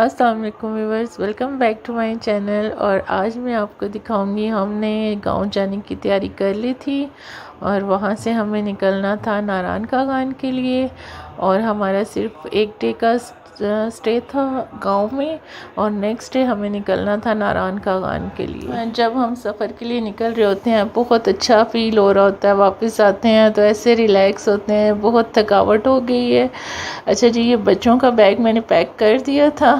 अस्सलाम वालेकुम viewers, welcome back to my channel. और आज मैं आपको दिखाऊंगी, हमने गांव जाने की तैयारी कर ली थी और वहां से हमें निकलना था नारायण कागान के लिए। और हमारा सिर्फ एक डे का स्टे था गांव में और नेक्स्ट डे हमें निकलना था नारायण कागान के लिए। जब हम सफ़र के लिए निकल रहे होते हैं बहुत अच्छा फील हो रहा होता है, वापस आते हैं तो ऐसे रिलैक्स होते हैं, बहुत थकावट हो गई है। अच्छा जी, ये बच्चों का बैग मैंने पैक कर दिया था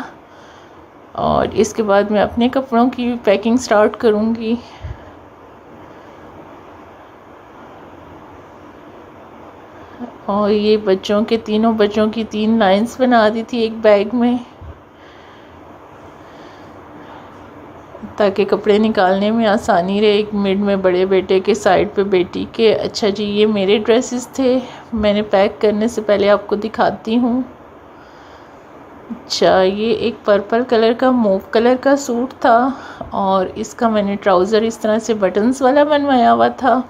और इसके बाद मैं अपने कपड़ों की पैकिंग स्टार्ट करूँगी। और ये तीनों बच्चों की 3 लाइंस बना दी थी एक बैग में, ताकि कपड़े निकालने में आसानी रहे। एक मिड में बड़े बेटे के, साइड पे बेटी के। अच्छा जी, ये मेरे ड्रेसेस थे, मैंने पैक करने से पहले आपको दिखाती हूँ। अच्छा, ये एक पर्पल कलर का, मूव कलर का सूट था और इसका मैंने ट्राउज़र इस तरह से बटन्स वाला बनवाया हुआ था।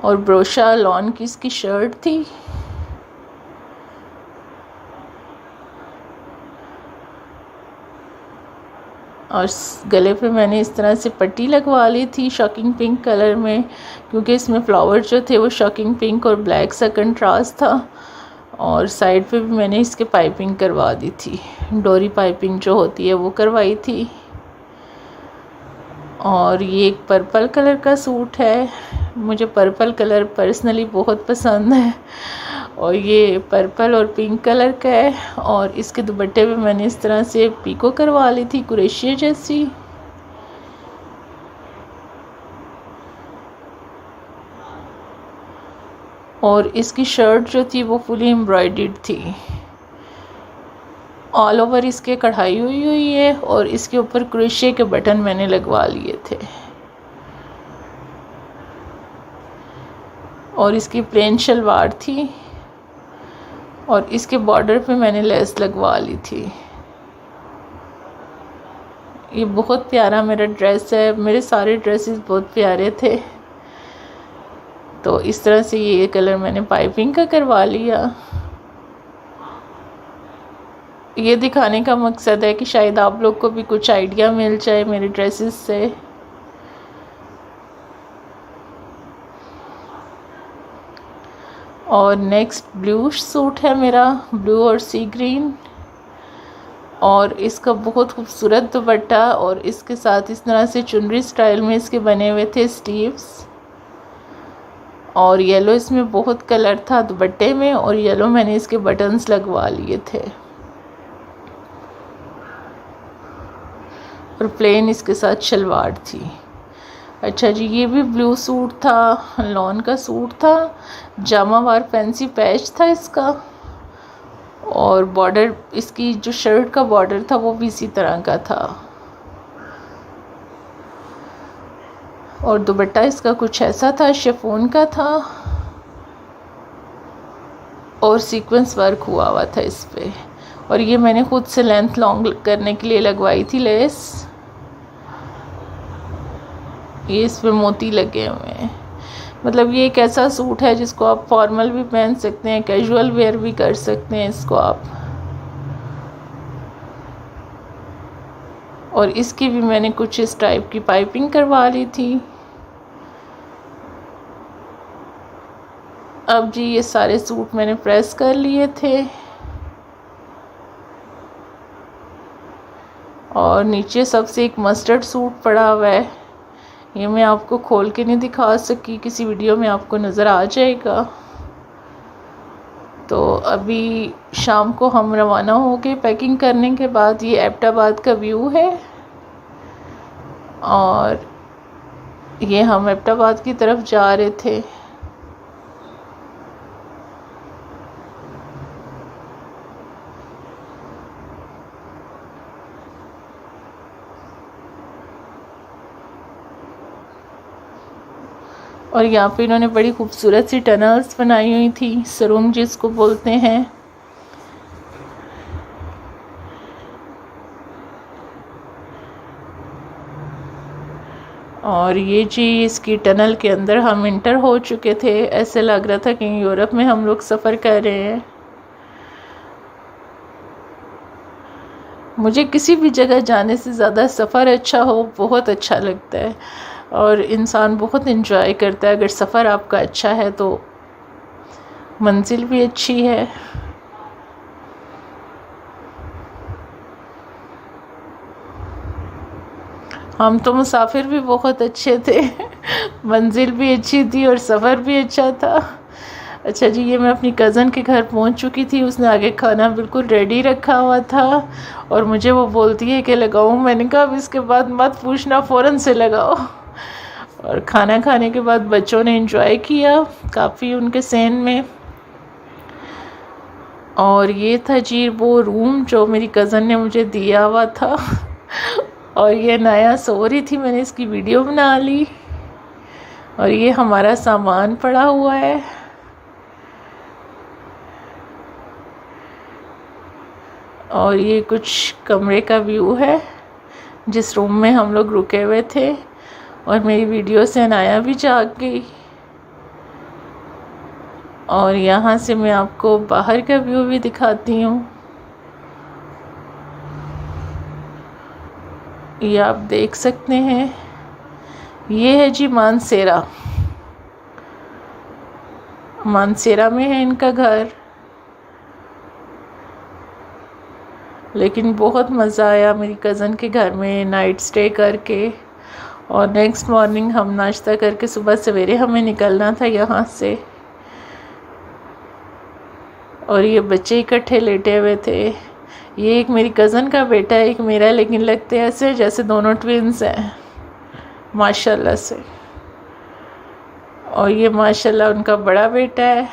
और ब्रोशा लॉन की इसकी शर्ट थी। और गले पे मैंने इस तरह से पट्टी लगवा ली थी शॉकिंग पिंक कलर में, क्योंकि इसमें फ्लावर जो थे वो शॉकिंग पिंक और ब्लैक सा कंट्रास्ट था। और साइड पे भी मैंने इसके पाइपिंग करवा दी थी, डोरी पाइपिंग जो होती है वो करवाई थी। और ये एक पर्पल कलर का सूट है, मुझे पर्पल कलर पर्सनली बहुत पसंद है। और ये पर्पल और पिंक कलर का है। और इसके दुपट्टे पे मैंने इस तरह से पीको करवा ली थी, कुरेशिया जैसी। और इसकी शर्ट जो थी वो फुली एम्ब्रॉयडर्ड थी, ऑल ओवर इसके कढ़ाई हुई है। और इसके ऊपर क्रोशिया के बटन मैंने लगवा लिए थे। और इसकी प्लेन शलवार थी और इसके बॉर्डर पे मैंने लेस लगवा ली थी। ये बहुत प्यारा मेरा ड्रेस है, मेरे सारे ड्रेसेस बहुत प्यारे थे। तो इस तरह से ये कलर मैंने पाइपिंग का करवा लिया। ये दिखाने का मकसद है कि शायद आप लोग को भी कुछ आइडिया मिल जाए मेरे ड्रेसेस से। और नेक्स्ट ब्लू सूट है मेरा, ब्लू और सी ग्रीन। और इसका बहुत खूबसूरत दुपट्टा और इसके साथ इस तरह से चुनरी स्टाइल में इसके बने हुए थे स्लीव्स। और येलो इसमें बहुत कलर था दुपट्टे में, और येलो मैंने इसके बटन्स लगवा लिए थे। और प्लेन इसके साथ शलवार थी। अच्छा जी, ये भी ब्लू सूट था, लॉन का सूट था, जामावार फैंसी पैच था इसका। और बॉर्डर, इसकी जो शर्ट का बॉर्डर था वो भी इसी तरह का था। और दुपट्टा इसका कुछ ऐसा था, शिफॉन का था और सीक्वेंस वर्क हुआ था इस पे। और ये मैंने खुद से लेंथ लॉन्ग करने के लिए लगवाई थी लेस। ये इस पे मोती लगे हुए हैं। मतलब ये एक ऐसा सूट है जिसको आप फॉर्मल भी पहन सकते हैं, कैजुअल वेयर भी कर सकते हैं इसको आप। और इसकी भी मैंने कुछ इस टाइप की पाइपिंग करवा ली थी। अब जी, ये सारे सूट मैंने प्रेस कर लिए थे। और नीचे सबसे एक मस्टर्ड सूट पड़ा हुआ है, ये मैं आपको खोल के नहीं दिखा सकी, किसी वीडियो में आपको नज़र आ जाएगा। तो अभी शाम को हम रवाना हो गए पैकिंग करने के बाद। ये एबटाबाद का व्यू है और ये हम एबटाबाद की तरफ जा रहे थे। और यहाँ पे इन्होंने बड़ी खूबसूरत सी टनल्स बनाई हुई थी, सुरुंग जिसको बोलते हैं। और ये जी, इसकी टनल के अंदर हम इंटर हो चुके थे, ऐसे लग रहा था कि यूरोप में हम लोग सफ़र कर रहे हैं। मुझे किसी भी जगह जाने से ज़्यादा सफ़र अच्छा हो बहुत अच्छा लगता है, और इंसान बहुत इन्जॉय करता है। अगर सफ़र आपका अच्छा है तो मंजिल भी अच्छी है। हम तो मुसाफिर भी बहुत अच्छे थे मंजिल भी अच्छी थी और सफ़र भी अच्छा था। अच्छा जी, ये मैं अपनी कज़न के घर पहुंच चुकी थी। उसने आगे खाना बिल्कुल रेडी रखा हुआ था और मुझे वो बोलती है कि लगाऊं। मैंने कहा अब इसके बाद मत पूछना, फ़ौरन से लगाओ। और खाना खाने के बाद बच्चों ने एंजॉय किया काफ़ी उनके सहन में। और ये था जी वो रूम जो मेरी कज़न ने मुझे दिया हुआ था और ये नया सो रही थी, मैंने इसकी वीडियो बना ली। और ये हमारा सामान पड़ा हुआ है। और ये कुछ कमरे का व्यू है जिस रूम में हम लोग रुके हुए थे। और मेरी वीडियो से अनाया भी जाग गई। और यहाँ से मैं आपको बाहर का व्यू भी दिखाती हूँ। ये आप देख सकते हैं, ये है जी मानसेरा। मानसेरा में है इनका घर। लेकिन बहुत मज़ा आया मेरी कज़न के घर में नाइट स्टे करके। और नेक्स्ट मॉर्निंग हम नाश्ता करके सुबह सवेरे हमें निकलना था यहाँ से। और ये बच्चे इकट्ठे लेटे हुए थे। ये एक मेरी कज़न का बेटा है, एक मेरा, लेकिन लगते ऐसे जैसे दोनों ट्विन्स हैं माशाल्लाह से। और ये माशाल्लाह उनका बड़ा बेटा है।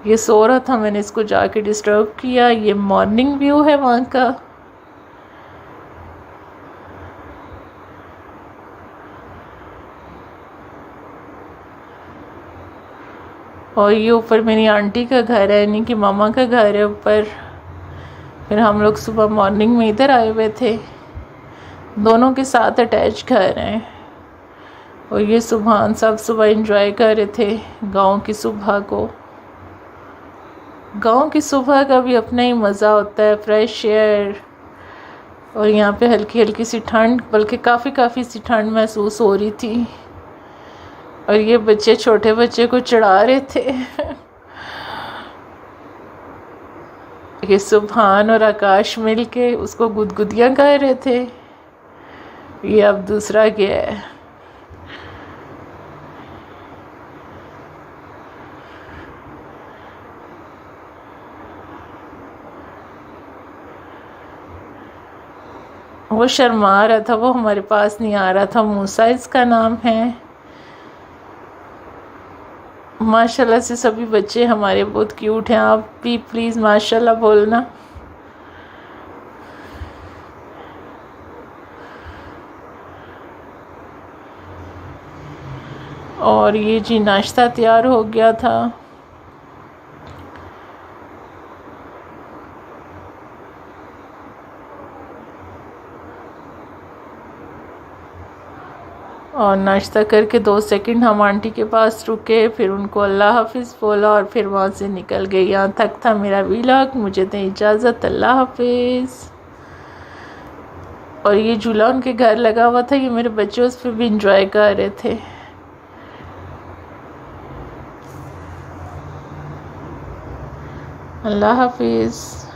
ये सो रहा था, मैंने इसको जाके डिस्टर्ब किया। ये मॉर्निंग व्यू है वहाँ का। और ये ऊपर मेरी आंटी का घर है, यानी कि मामा का घर है ऊपर। फिर हम लोग सुबह मॉर्निंग में इधर आए हुए थे। दोनों के साथ अटैच घर हैं। और ये सुबह सब सुबह एंजॉय कर रहे थे गांव की सुबह को। गांव की सुबह का भी अपना ही मज़ा होता है, फ्रेश एयर। और यहाँ पे हल्की हल्की सी ठंड, बल्कि काफ़ी सी ठंड महसूस हो रही थी। और ये बच्चे छोटे बच्चे को चढ़ा रहे थे ये सुभान और आकाश मिल के उसको गुदगुदियाँ कर रहे थे। ये अब दूसरा गया है। वो शर्मा रहा था, वो हमारे पास नहीं आ रहा था। मूसा इसका नाम है। माशाल्लाह से सभी बच्चे हमारे बहुत क्यूट हैं। आप भी प्लीज़ माशाल्लाह बोलना। और ये जी नाश्ता तैयार हो गया था। और नाश्ता करके 2 सेकंड हम आंटी के पास रुके, फिर उनको अल्लाह हाफिज़ बोला और फिर वहाँ से निकल गए। यहाँ तक था मेरा व्लॉग। मुझे दें इजाज़त, अल्लाह हाफिज़। और ये झूला उनके घर लगा हुआ था, ये मेरे बच्चे उस पर भी इंजॉय कर रहे थे। अल्लाह हाफिज़।